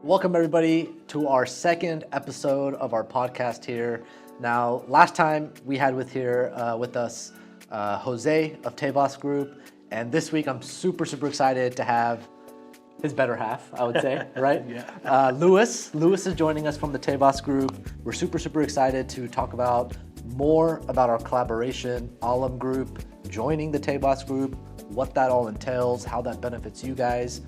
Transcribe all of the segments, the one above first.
Welcome everybody to our second episode of our podcast here. Now, last time we had with us Jose of Tevas Group, and this week I'm super excited to have his better half, I would say, right? Yeah. Lewis is joining us from the Tevas Group. We're super excited to talk about more about our collaboration, Alam Group, joining the Tevas Group, what that all entails, how that benefits you guys.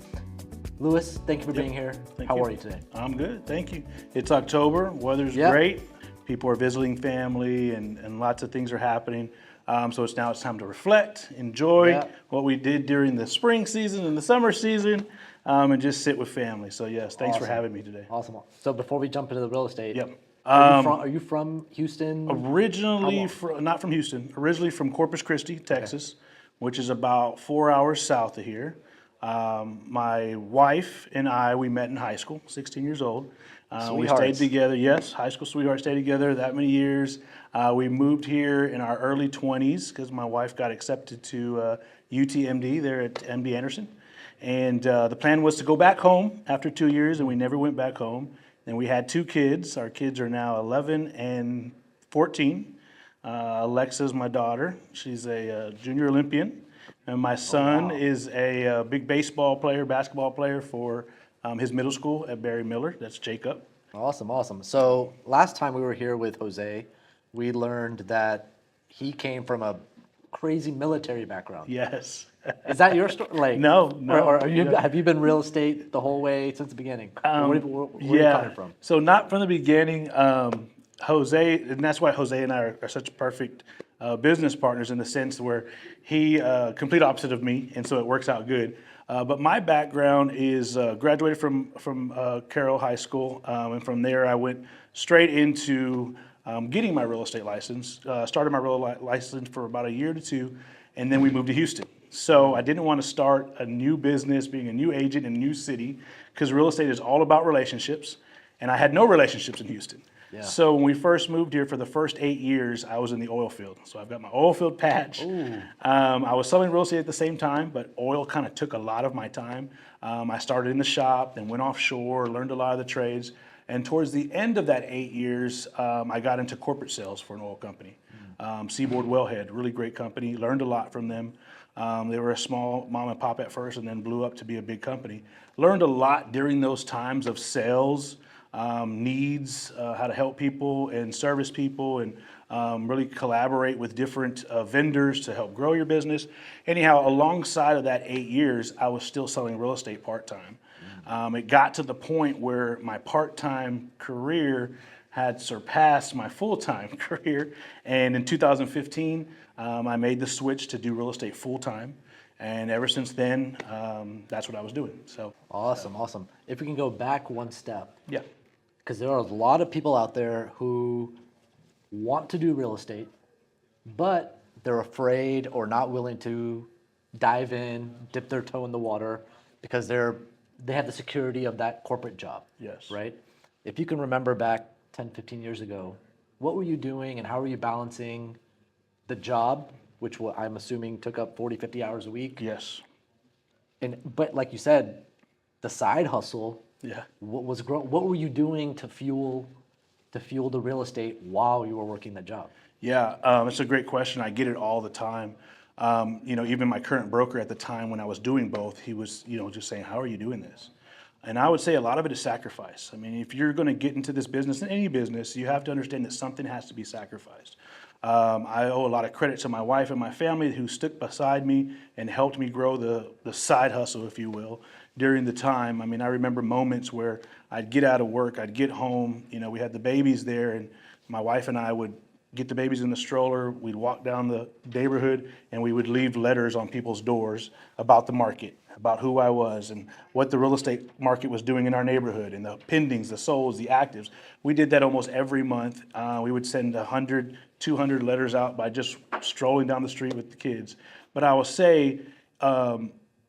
Lewis, thank you for being here. How are you today? I'm good, thank you. It's October, weather's great. People are visiting family and lots of things are happening. So it's time to reflect, enjoy what we did during the spring season and the summer season, and just sit with family. So yes, thanks for having me today. Awesome. So before we jump into the real estate, Yep. are you from Houston? Originally, not from Houston, originally from Corpus Christi, Texas, which is about 4 hours south of here. My wife and I, we met in high school, 16 years old. We stayed together, high school sweethearts, stayed together that many years. We moved here in our early 20s because my wife got accepted to UTMD there at MD Anderson. And the plan was to go back home after 2 years, and we never went back home. And we had two kids. Our kids are now 11 and 14. Alexa's my daughter. She's a junior Olympian. And my son is a big basketball player for his middle school at Barry Miller. That's Jacob. Awesome. So last time we were here with Jose, we learned that he came from a crazy military background. Yes. Is that your story? No. Or have you been real estate the whole way since the beginning? Where are you coming from? So not from the beginning. Jose, and that's why Jose and I are such perfect business partners in the sense where he complete opposite of me, and so it works out good. But my background is graduated from Carroll High School, and from there I went straight into getting my real estate license. Started my real license for about a year to two, and then we moved to Houston. So I didn't want to start a new business, being a new agent in a new city, because real estate is all about relationships, and I had no relationships in Houston. Yeah. So when we first moved here, for the first 8 years, I was in the oil field. So I've got my oil field patch. I was selling real estate at the same time, but oil kind of took a lot of my time. I started in the shop, then went offshore, learned a lot of the trades. And towards the end of that 8 years, I got into corporate sales for an oil company. Seaboard Wellhead, really great company, learned a lot from them. They were a small mom and pop at first and then blew up to be a big company. Learned a lot during those times of sales, needs, how to help people and service people, and really collaborate with different vendors to help grow your business. Anyhow, alongside of that 8 years, I was still selling real estate part-time. It got to the point where my part-time career had surpassed my full-time career, and in 2015, I made the switch to do real estate full-time. And ever since then, that's what I was doing. So Awesome. If we can go back one step. Yeah. Because there are a lot of people out there who want to do real estate, but they're afraid or not willing to dive in, dip their toe in the water, because they have the security of that corporate job. Yes. Right? If you can remember back 10, 15 years ago, what were you doing and how were you balancing the job, which I'm assuming took up 40, 50 hours a week? Yes. But like you said, the side hustle. Yeah. What were you doing to fuel the real estate while you were working that job? Yeah, it's a great question. I get it all the time. Even my current broker at the time when I was doing both, he was, just saying, "How are you doing this?" And I would say a lot of it is sacrifice. I mean, if you're going to get into this business, in any business, you have to understand that something has to be sacrificed. I owe a lot of credit to my wife and my family who stuck beside me and helped me grow the side hustle, if you will, during the time. I mean, I remember moments where I'd get out of work, I'd get home, we had the babies there, and my wife and I would get the babies in the stroller, we'd walk down the neighborhood, and we would leave letters on people's doors about the market, about who I was, and what the real estate market was doing in our neighborhood, and the pendings, the solds, the actives. We did that almost every month. We would send 100, 200 letters out by just strolling down the street with the kids. But I will say,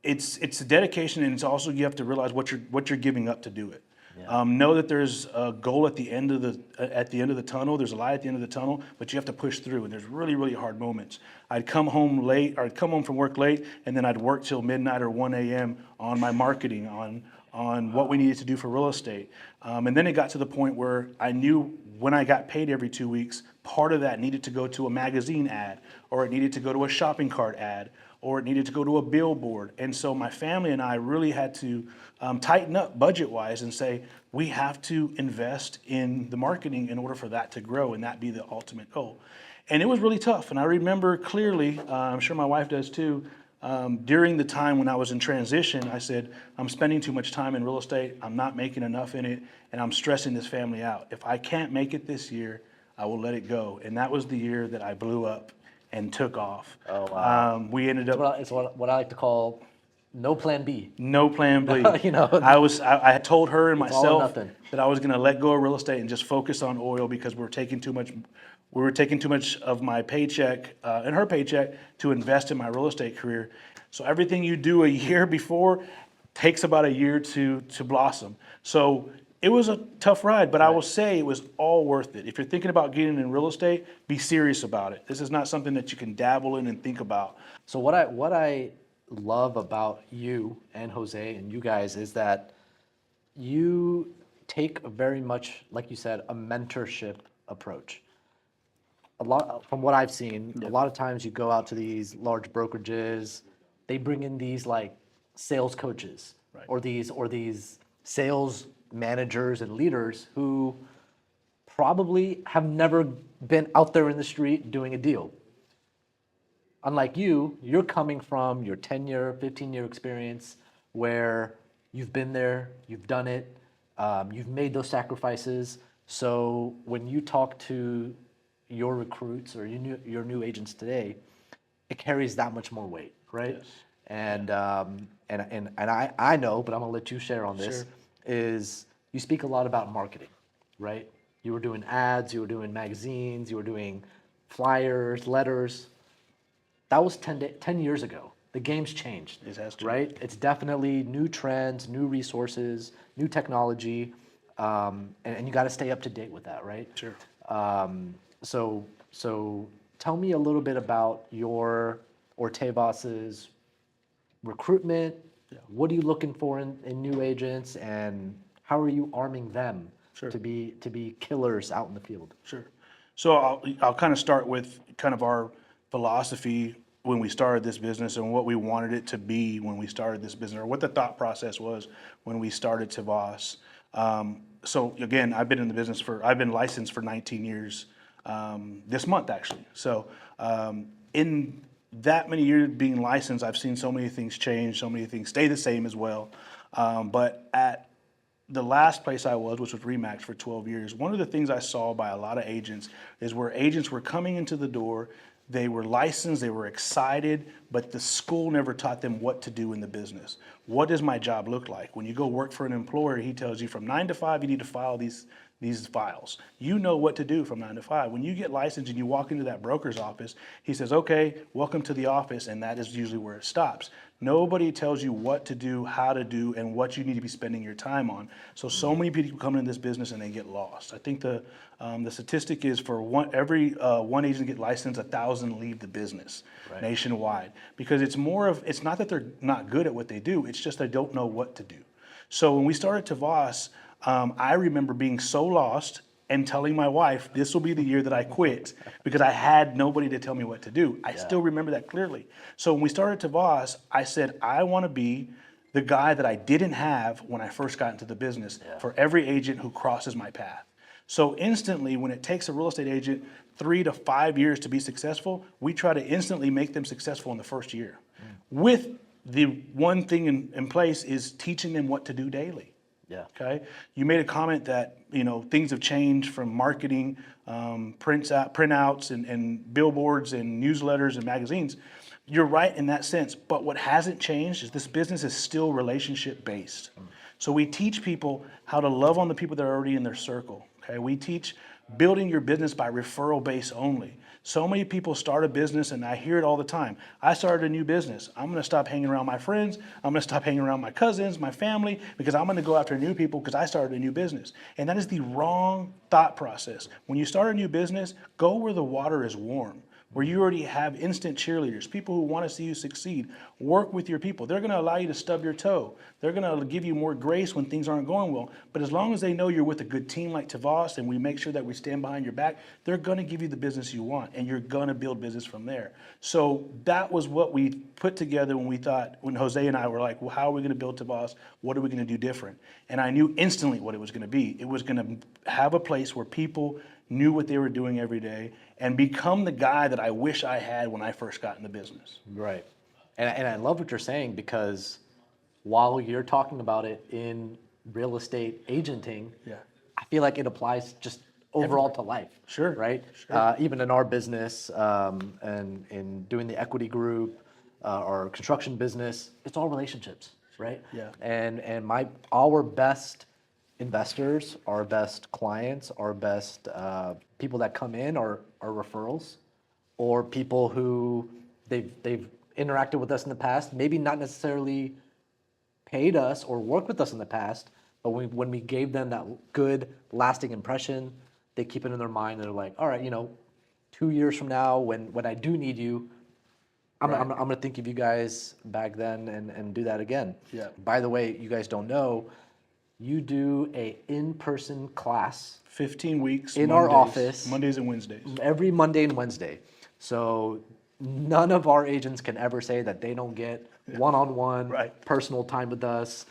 it's a dedication, and it's also, you have to realize what you're giving up to do it. Yeah. Know that there's a goal at the end of the tunnel. There's a light at the end of the tunnel, but you have to push through. And there's really hard moments. I'd come home late, or I'd come home from work late, and then I'd work till midnight or 1 a.m. on my marketing, on on what we needed to do for real estate. And then it got to the point where I knew when I got paid every 2 weeks, part of that needed to go to a magazine ad, or it needed to go to a shopping cart ad, or it needed to go to a billboard. And so my family and I really had to tighten up budget-wise and say, we have to invest in the marketing in order for that to grow and that be the ultimate goal. And it was really tough. And I remember clearly, I'm sure my wife does too, during the time when I was in transition, I said, I'm spending too much time in real estate, I'm not making enough in it, and I'm stressing this family out. If I can't make it this year, I will let it go. And that was the year that I blew up and took off. Oh, wow. We ended up... It's what I like to call no plan B. No plan B. You know, I had told her and all or myself nothing. that I was going to let go of real estate and just focus on oil because we were taking too much of my paycheck and her paycheck to invest in my real estate career. So everything you do a year before takes about a year to blossom. So it was a tough ride, but I will say it was all worth it. If you're thinking about getting in real estate, be serious about it. This is not something that you can dabble in and think about. So what I love about you and Jose and you guys is that you take a very much, like you said, a mentorship approach. A lot, from what I've seen, a lot of times you go out to these large brokerages, they bring in these like sales coaches, Right. or these sales managers and leaders who probably have never been out there in the street doing a deal. Unlike you, you're coming from your 10-year, 15-year experience where you've been there, you've done it, you've made those sacrifices. So when you talk to your recruits or your new agents today, it carries that much more weight, right? Yes. And I know, but I'm gonna let you share on this. Sure. Is you speak a lot about marketing, right? You were doing ads, you were doing magazines, you were doing flyers, letters. That was 10 years ago. The game's changed, It has changed. right? It's definitely new trends, new resources, new technology, and you got to stay up to date with that, right? Sure. So tell me a little bit about your or Tevas's recruitment. What are you looking for in new agents, and how are you arming them to be killers out in the field? Sure. So I'll kind of start with kind of our philosophy when we started this business and what we wanted it to be when we started this business, or what the thought process was when we started Tevas. So again, I've been licensed for 19 years this month actually. So in that many years being licensed, I've seen so many things change, so many things stay the same as well. But at the last place I was, which was Remax for 12 years, one of the things I saw by a lot of agents is where agents were coming into the door, they were licensed, they were excited, but the school never taught them what to do in the business. What does my job look like? When you go work for an employer, he tells you from 9 to 5, you need to file these files. You know what to do from 9 to 5. When you get licensed and you walk into that broker's office, he says, okay, welcome to the office, and that is usually where it stops. Nobody tells you what to do, how to do, and what you need to be spending your time on. So many people come in this business and they get lost. I think the statistic is for every one agent get licensed, 1,000 leave the business nationwide. Because it's not that they're not good at what they do, it's just they don't know what to do. So when we started Tevas, I remember being so lost and telling my wife, this will be the year that I quit, because I had nobody to tell me what to do. I still remember that clearly. So when we started Tevas, I said, I want to be the guy that I didn't have when I first got into the business for every agent who crosses my path. So instantly, when it takes a real estate agent 3 to 5 years to be successful, we try to instantly make them successful in the first year. With the one thing in place is teaching them what to do daily. Yeah. Okay. You made a comment that things have changed from marketing, printouts, and billboards and newsletters and magazines. You're right in that sense. But what hasn't changed is this business is still relationship based. So we teach people how to love on the people that are already in their circle. Okay. We teach building your business by referral base only. So many people start a business, and I hear it all the time. I started a new business. I'm going to stop hanging around my friends. I'm going to stop hanging around my cousins, my family, because I'm going to go after new people because I started a new business. And that is the wrong thought process. When you start a new business, go where the water is warm. where you already have instant cheerleaders, people who want to see you succeed. Work with your people. They're going to allow you to stub your toe. They're going to give you more grace when things aren't going well. But as long as they know you're with a good team like Tevas and we make sure that we stand behind your back, they're going to give you the business you want, and you're going to build business from there. So that was what we put together when Jose and I were like, well, how are we going to build Tevas? What are we going to do different? And I knew instantly what it was going to be. It was going to have a place where people knew what they were doing every day and become the guy that I wish I had when I first got in the business. Right. And I love what you're saying, because while you're talking about it in real estate agenting, Yeah. I feel like it applies just overall to life. Sure. Right? Sure. Even in our business, and in doing the equity group, our construction business, it's all relationships, right? Yeah. And our best investors, our best clients, our best people that come in are referrals, or people who they've interacted with us in the past, maybe not necessarily paid us or worked with us in the past, but when we gave them that good lasting impression, they keep it in their mind, and they're like, all right, 2 years from now, when I do need you, I'm gonna think of you guys back then and do that again. Yeah. By the way, you guys don't know, you do a in-person class 15 weeks in Mondays, our office Mondays and Wednesdays. every Monday and Wednesday. So none of our agents can ever say that they don't get one-on-one Right. personal time with us.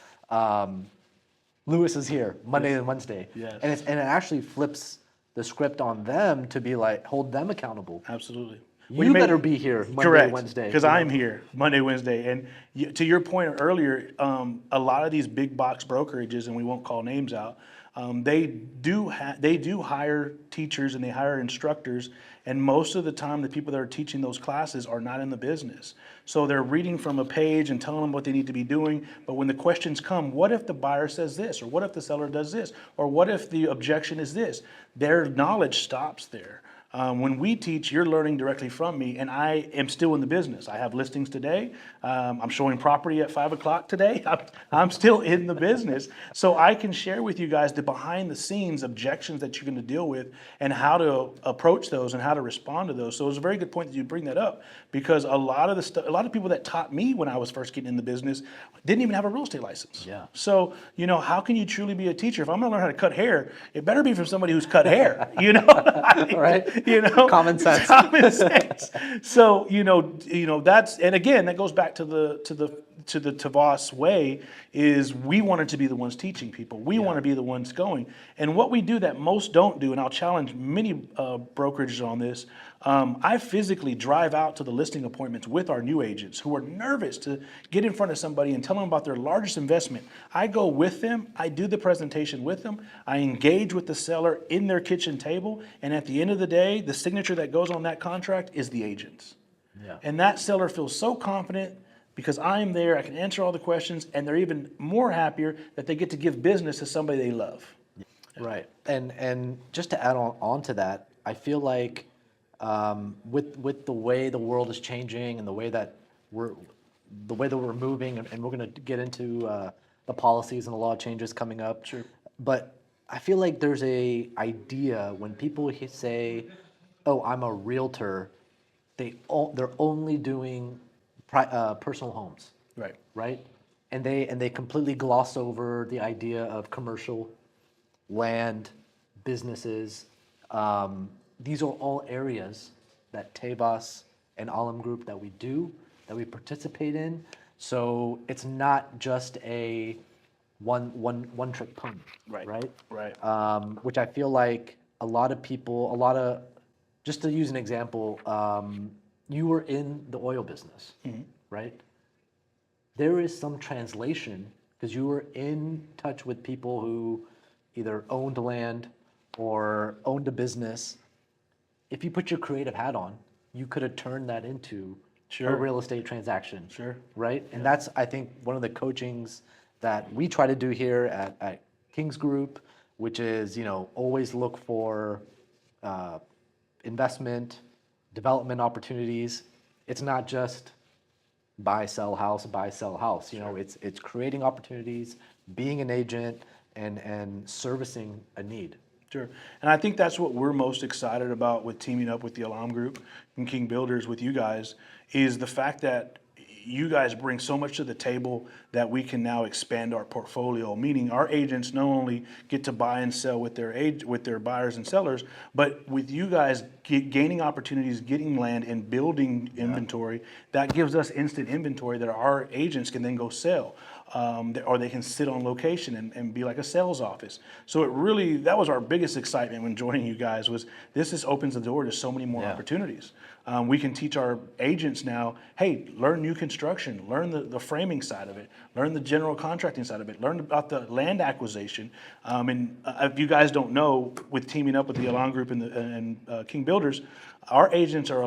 Lewis is here Monday and Wednesday. Yes. And it actually flips the script on them to be like, hold them accountable. Absolutely. You better be here Monday, Correct, Wednesday. because I'm here Monday, Wednesday, and to your point earlier, a lot of these big box brokerages, and we won't call names out, they do hire teachers and they hire instructors, and most of the time the people that are teaching those classes are not in the business. So they're reading from a page and telling them what they need to be doing, but when the questions come, what if the buyer says this, or what if the seller does this, or what if the objection is this? Their knowledge stops there. When we teach, you're learning directly from me, and I am still in the business. I have listings today. I'm showing property at 5 o'clock today. I'm still in the business. So I can share with you guys the behind the scenes objections that you're going to deal with and how to approach those and how to respond to those. So it's a very good point that you bring that up, because a lot of people that taught me when I was first getting in the business didn't even have a real estate license. Yeah. So, how can you truly be a teacher? If I'm going to learn how to cut hair, it better be from somebody who's cut hair, Right? Common sense. Common sense. So, that's, and again, that goes back to the Tevas way, is we wanted to be the ones teaching people. We want to be the ones going. And what we do that most don't do, and I'll challenge many brokerages on this, I physically drive out to the listing appointments with our new agents who are nervous to get in front of somebody and tell them about their largest investment. I go with them, I do the presentation with them, I engage with the seller in their kitchen table, and at the end of the day, the signature that goes on that contract is the agent's. Yeah. And that seller feels so confident because I'm there, I can answer all the questions, and they're even more happier that they get to give business to somebody they love. Right. And just to add on to that, I feel like with the way the world is changing and the way that we're moving, and we're going to get into the policies and the law changes coming up. Sure. But I feel like there's a idea when people say, "Oh, I'm a realtor," they're only doing personal homes. Right. Right? And they completely gloss over the idea of commercial, land, businesses. These are all areas that Tevas and Alam Group that we participate in. So it's not just a one trick pony. Right. Right? Right. Which I feel like a lot of people, just to use an example, you were in the oil business, right? There is some translation because you were in touch with people who either owned land or owned a business. If you put your creative hat on, you could have turned that into a real estate transaction. Sure. Right? And that's, I think, one of the coachings that we try to do here at King's Group, which is, always look for investment, development opportunities. It's not just buy, sell house. It's creating opportunities, being an agent, and servicing a need. Sure. And I think that's what we're most excited about with teaming up with the Alam Group and King Builders with you guys, is the fact that you guys bring so much to the table that we can now expand our portfolio, meaning our agents not only get to buy and sell with their buyers and sellers, but with you guys gaining opportunities, getting land and building inventory, that gives us instant inventory that our agents can then go sell. Or they can sit on location and be like a sales office. So that was our biggest excitement when joining you guys, was this just opens the door to so many more opportunities. We can teach our agents now, hey, learn new construction, learn the framing side of it, learn the general contracting side of it, learn about the land acquisition. And if you guys don't know, with teaming up with the Elan Group and King Builders, our agents are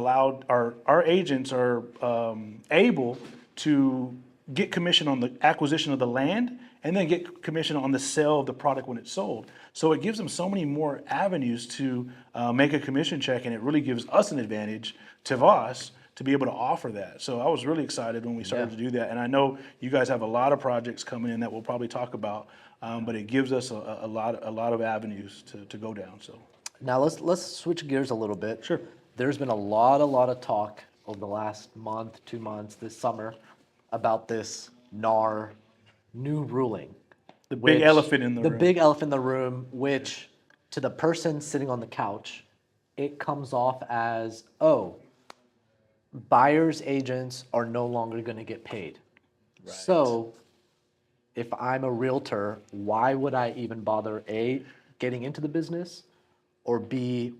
able to get commission on the acquisition of the land and then get commission on the sale of the product when it's sold. So it gives them so many more avenues to make a commission check, and it really gives us an advantage, Tevas, to be able to offer that. So I was really excited when we started to do that. And I know you guys have a lot of projects coming in that we'll probably talk about, but it gives us a lot of avenues to go down. So Now let's switch gears a little bit. Sure. There's been a lot of talk over the last month, 2 months, this summer, about this NAR new ruling. The big elephant in the room. The big elephant in the room, which to the person sitting on the couch, it comes off as, oh, buyers agents are no longer going to get paid. Right. So if I'm a realtor, why would I even bother A, getting into the business, or B,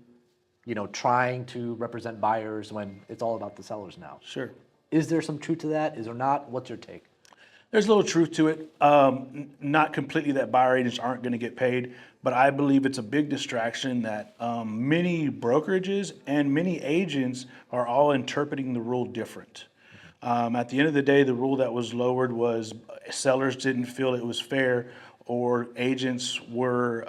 trying to represent buyers when it's all about the sellers now? Sure. Is there some truth to that? Is there not? What's your take? There's a little truth to it. Not completely that buyer agents aren't going to get paid, but I believe it's a big distraction that many brokerages and many agents are all interpreting the rule different. At the end of the day, the rule that was lowered was sellers didn't feel it was fair, or agents were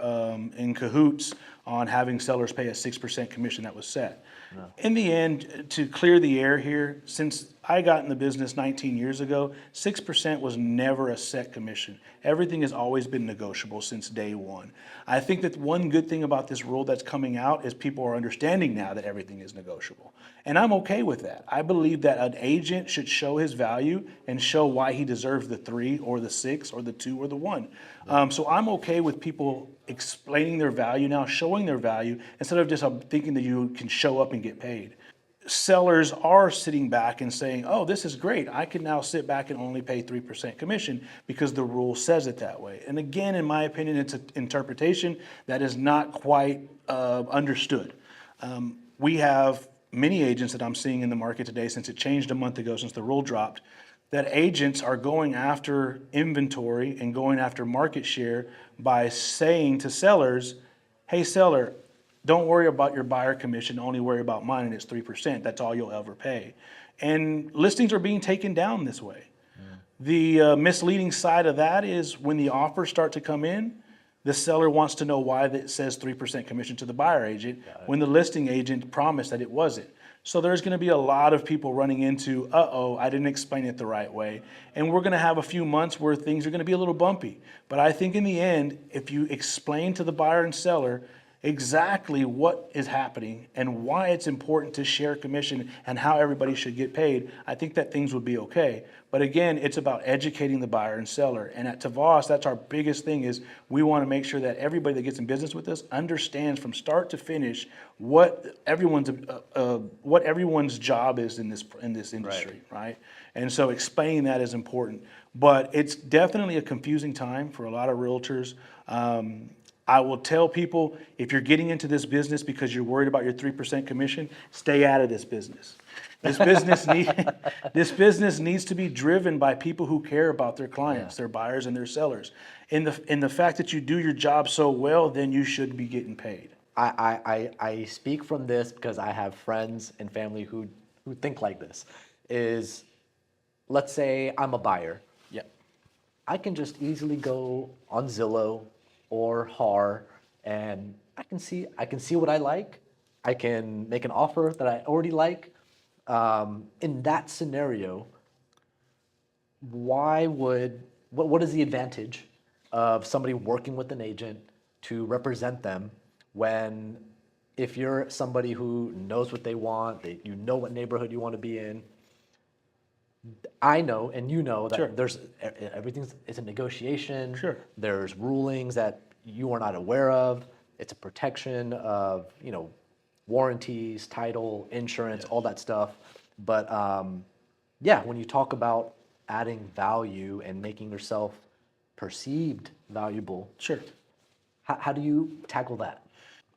in cahoots on having sellers pay a 6% commission that was set. No. In the end, to clear the air here, since I got in the business 19 years ago, 6% was never a set commission. Everything has always been negotiable since day one. I think that one good thing about this rule that's coming out is people are understanding now that everything is negotiable. And I'm okay with that. I believe that an agent should show his value and show why he deserves the 3 or the 6 or the 2 or the 1. So I'm okay with people explaining their value now, showing their value, instead of just thinking that you can show up and get paid. Sellers are sitting back and saying, oh, this is great. I can now sit back and only pay 3% commission because the rule says it that way. And again, in my opinion, it's an interpretation that is not quite understood. We have many agents that I'm seeing in the market today, since it changed a month ago, since the rule dropped, that agents are going after inventory and going after market share by saying to sellers, hey, seller, don't worry about your buyer commission, only worry about mine, and it's 3%. That's all you'll ever pay. And listings are being taken down this way. The misleading side of that is when the offers start to come in, the seller wants to know why it says 3% commission to the buyer agent when the listing agent promised that it wasn't. So there's going to be a lot of people running into, I didn't explain it the right way. And we're going to have a few months where things are going to be a little bumpy. But I think in the end, if you explain to the buyer and seller exactly what is happening and why it's important to share commission and how everybody should get paid, I think that things would be okay. But again, it's about educating the buyer and seller. And at Tevas, that's our biggest thing, is we want to make sure that everybody that gets in business with us understands from start to finish what everyone's job is in this industry, right? And so explaining that is important. But it's definitely a confusing time for a lot of realtors. I will tell people, if you're getting into this business because you're worried about your 3% commission, stay out of this business. This business needs to be driven by people who care about their clients, their buyers and their sellers. In the fact that you do your job so well, then you should be getting paid. I speak from this because I have friends and family who think like this. Is, let's say I'm a buyer. Yeah. I can just easily go on Zillow or HAR, and I can see what I like. I can make an offer that I already like. In that scenario, what is the advantage of somebody working with an agent to represent them when if you're somebody who knows what they want, you know what neighborhood you want to be in. I know, and you know, that Sure. there's it's a negotiation. Sure. There's rulings that you are not aware of. It's a protection of, warranties, title, insurance, all that stuff. But yeah, when you talk about adding value and making yourself perceived valuable, Sure. how do you tackle that?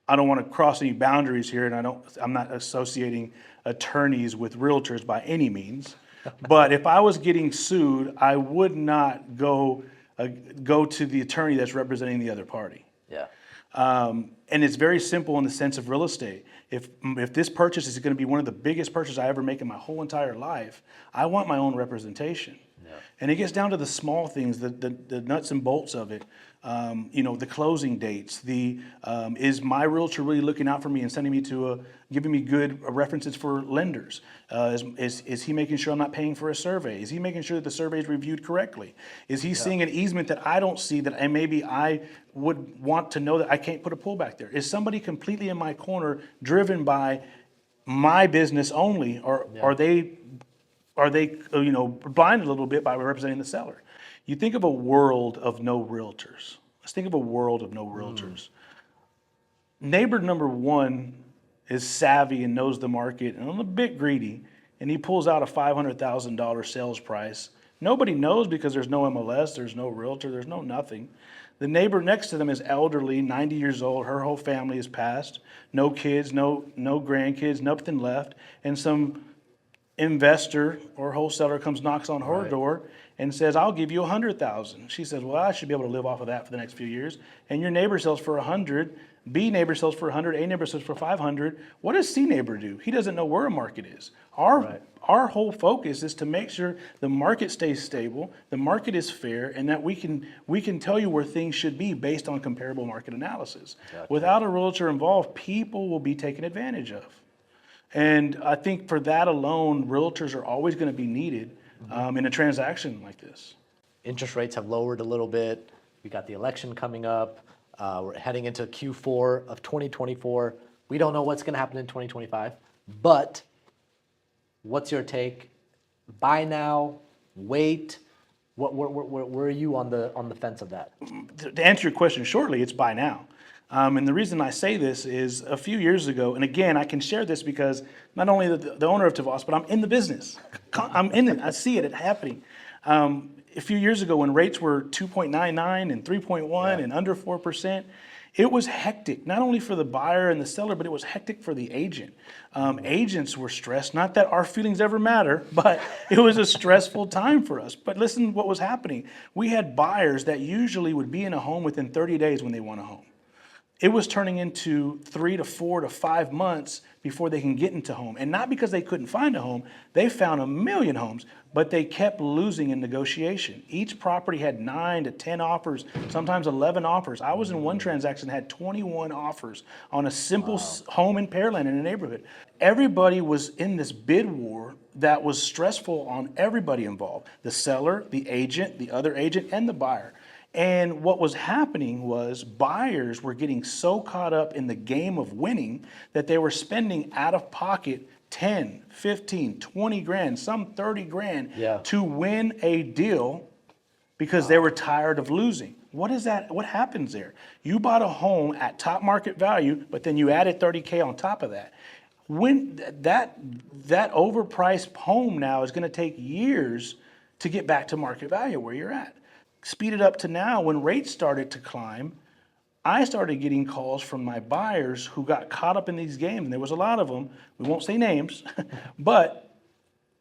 I don't want to cross any boundaries here, and I'm not associating attorneys with realtors by any means. But if I was getting sued, I would not go to the attorney that's representing the other party. Yeah. And it's very simple in the sense of real estate. If this purchase is going to be one of the biggest purchases I ever make in my whole entire life, I want my own representation. Yeah. And it gets down to the small things, the nuts and bolts of it. The closing dates. Is my realtor really looking out for me and sending me giving me good references for lenders? Is he making sure I'm not paying for a survey? Is he making sure that the survey is reviewed correctly? Is he seeing an easement that I don't see that maybe I would want to know that I can't put a pool back there? Is somebody completely in my corner driven by my business only, or are they blinded a little bit by representing the seller? You think of a world of no realtors. Let's think of a world of no realtors. Neighbor number one is savvy and knows the market and a bit greedy, and he pulls out a $500,000 sales price. Nobody knows because there's no MLS, there's no realtor, there's no nothing. The neighbor next to them is elderly, 90 years old, her whole family is passed, no kids, no grandkids, nothing left, and some investor or wholesaler knocks on her door and says, "I'll give you $100,000." She says, "Well, I should be able to live off of that for the next few years." And your neighbor sells for $100, B neighbor sells for $100, A neighbor sells for $500. What does C neighbor do? He doesn't know where a market is. Our whole focus is to make sure the market stays stable, the market is fair, and that we can tell you where things should be based on comparable market analysis. Exactly. Without a realtor involved, people will be taken advantage of. And I think for that alone, realtors are always going to be needed in a transaction like this. Interest rates have lowered a little bit. We got the election coming up. We're heading into Q4 of 2024. We don't know what's going to happen in 2025, but what's your take? Buy now, wait. Where are you on the fence of that? To answer your question shortly, it's buy now. And the reason I say this is a few years ago, and again, I can share this because not only the owner of Tevas, but I'm in the business. I'm in it. I see it happening. A few years ago when rates were 2.99 and 3.1 and under 4%, it was hectic, not only for the buyer and the seller, but it was hectic for the agent. Agents were stressed, not that our feelings ever matter, but it was a stressful time for us. But listen to what was happening. We had buyers that usually would be in a home within 30 days when they want a home. It was turning into 3 to 4 to 5 months before they can get into home. And not because they couldn't find a home, they found a million homes, but they kept losing in negotiation. Each property had 9 to 10 offers, sometimes 11 offers. I was in one transaction that had 21 offers on a simple home in Pearland in a neighborhood. Everybody was in this bid war that was stressful on everybody involved, the seller, the agent, the other agent, and the buyer. And what was happening was buyers were getting so caught up in the game of winning that they were spending out of pocket 10, 15, 20 grand, some 30 grand to win a deal because they were tired of losing. What is that? What happens there? You bought a home at top market value, but then you added 30K on top of that. When that overpriced home now is going to take years to get back to market value where you're at. Speed it up to now, when rates started to climb, I started getting calls from my buyers who got caught up in these games, and there was a lot of them. We won't say names, but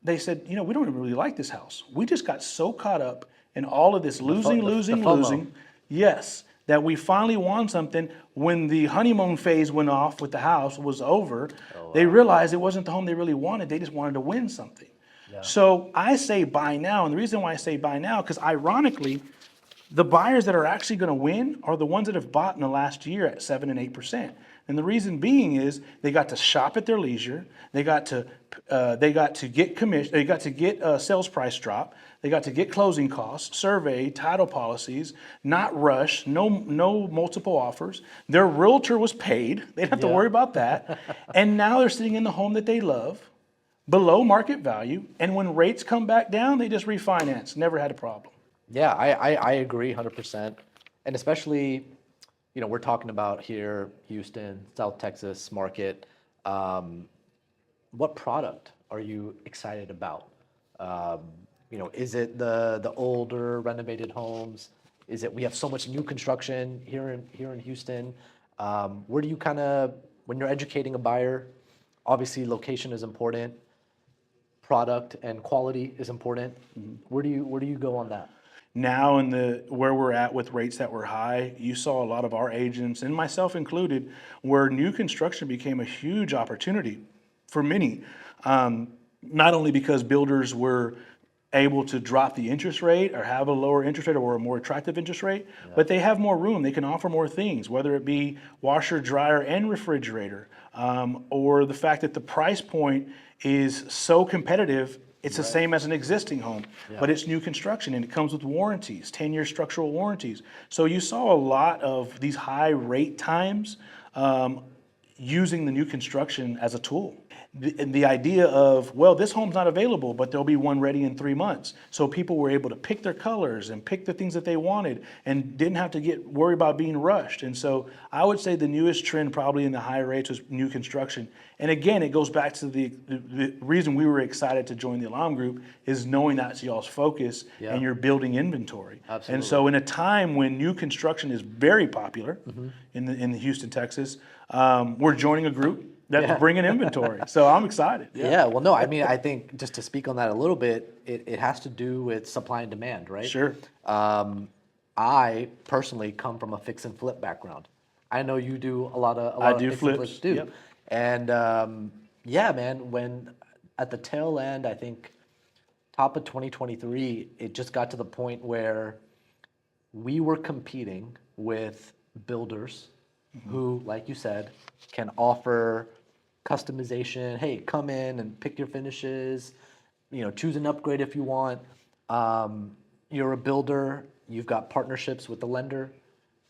they said, we don't even really like this house. We just got so caught up in all of this losing. Yes, that we finally won something. When the honeymoon phase went off with the house was over, they realized it wasn't the home they really wanted. They just wanted to win something. Yeah. So I say buy now, and the reason why I say buy now, because ironically, The buyers that are actually going to win are the ones that have bought in the last year at 7 and 8%. And the reason being is they got to shop at their leisure. They got to get commission. They got to get a sales price drop. They got to get closing costs, survey, title policies, not rush, no multiple offers. Their realtor was paid. They didn't have to worry about that. And now they're sitting in the home that they love, below market value. And when rates come back down, they just refinance. Never had a problem. Yeah, I agree 100%. And especially, you know, we're talking about here, Houston, South Texas market. What product are you excited about? You know, is it the older renovated homes? Is it, we have so much new construction here in Houston. Where do you kind of, when you're educating a buyer, obviously location is important, product and quality is important. Where do you go on that? Now in where we're at with rates that were high, you saw a lot of our agents, and myself included, where new construction became a huge opportunity for many. Not only because builders were able to drop the interest rate or have a lower interest rate or a more attractive interest rate, but they have more room. They can offer more things, whether it be washer, dryer, and refrigerator, or the fact that the price point is so competitive. It's the same as an existing home, but it's new construction and it comes with warranties, 10-year structural warranties. So you saw a lot of these high rate times using the new construction as a tool. The idea of, well, this home's not available, but there'll be one ready in 3 months. So people were able to pick their colors and pick the things that they wanted and didn't have to worry about being rushed. And so I would say the newest trend probably in the high rates was new construction. And again, it goes back to the reason we were excited to join the Alam Group is knowing that's y'all's focus and you're building inventory. Absolutely. And so in a time when new construction is very popular in the Houston, Texas, we're joining a group that's bringing inventory. So I'm excited. Yeah, well, no, I mean, I think just to speak on that a little bit, it has to do with supply and demand, right? Sure. I personally come from a fix and flip background. I know you do a lot of fix flips. and flips too. Yep. And yeah, man, when at the tail end, I think top of 2023, it just got to the point where we were competing with builders who, like you said, can offer customization. Hey, come in and pick your finishes. You know, choose an upgrade if you want. You're a builder. You've got partnerships with the lender.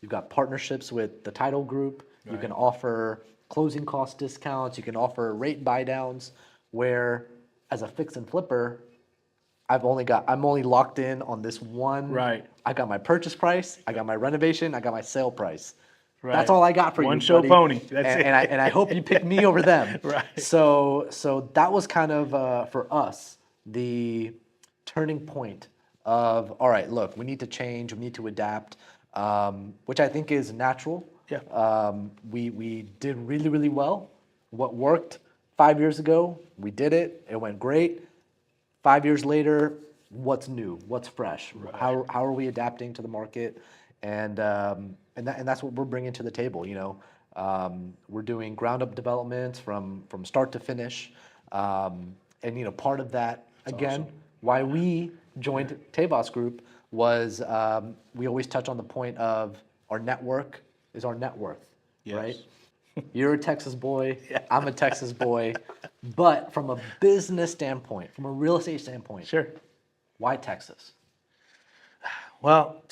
You've got partnerships with the title group. You can offer closing cost discounts. You can offer rate buy downs. Where, as a fix and flipper, I'm only locked in on this one. Right. I got my purchase price. I got my renovation. I got my sale price. Right. That's all I got for you, One show buddy. pony. That's it. And I hope you pick me over them. Right. So that was kind of for us the turning point of, all right, look, we need to change, we need to adapt, which I think is natural. Yeah. We did really, really well. What worked 5 years ago, we did it. It went great. 5 years later, what's new? What's fresh? Right. How are we adapting to the market? And that's what we're bringing to the table. You know, we're doing ground up developments from start to finish, and you know, part of that again, why we joined Tevas Group was we always touch on the point of our network is our net worth, right? You're a Texas boy, I'm a Texas boy, but from a business standpoint, from a real estate standpoint, Sure. why Texas? Well,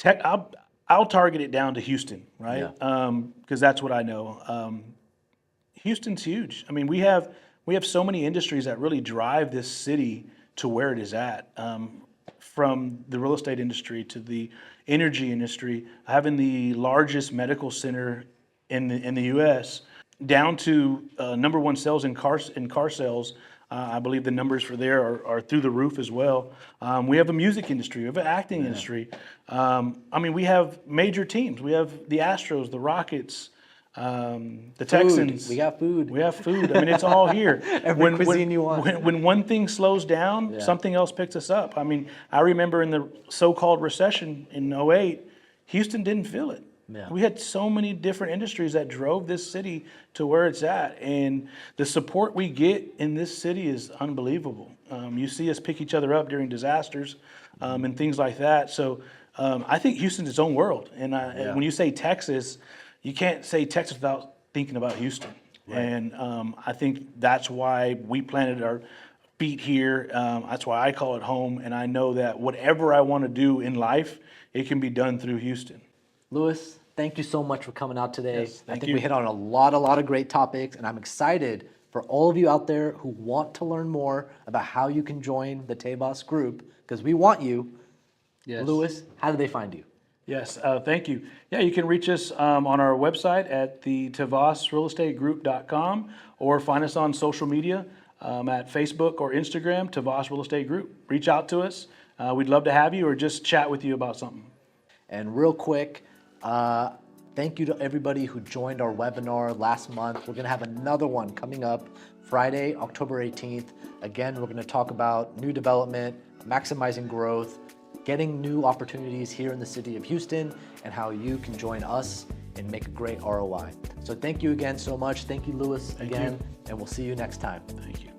I'll target it down to Houston, right? Because that's what I know. Houston's huge. I mean, we have so many industries that really drive this city to where it is at. From the real estate industry to the energy industry, having the largest medical center in the U.S., down to number one sales in car sales. I believe the numbers for there are through the roof as well. We have a music industry, we have an acting industry. I mean, we have major teams. We have the Astros, the Rockets, the Texans. We got food. We have food. I mean, it's all here. Every cuisine you want. When one thing slows down, something else picks us up. I mean, I remember in the so-called recession in '08, Houston didn't feel it. Yeah. We had so many different industries that drove this city to where it's at, and the support we get in this city is unbelievable. You see us pick each other up during disasters and things like that. So I think Houston's its own world. And when you say Texas, you can't say Texas without thinking about Houston. Right. And I think that's why we planted our feet here. That's why I call it home. And I know that whatever I want to do in life, it can be done through Houston. Lewis, thank you so much for coming out today. Yes, I think you. we hit on a lot of great topics, and I'm excited for all of you out there who want to learn more about how you can join the Tevas group, because we want you. Yes. Lewis, how do they find you? Yes, thank you. Yeah, you can reach us on our website at the tevasrealestategroup.com, or find us on social media at Facebook or Instagram, Tevas Real Estate Group. Reach out to us. We'd love to have you, or just chat with you about something. And real quick, thank you to everybody who joined our webinar last month. We're gonna have another one coming up Friday, October 18th. Again, we're gonna talk about new development, maximizing growth, getting new opportunities here in the city of Houston, and how you can join us and make a great ROI. So thank you again so much. Thank you, Lewis, again, and we'll see you next time. Thank you.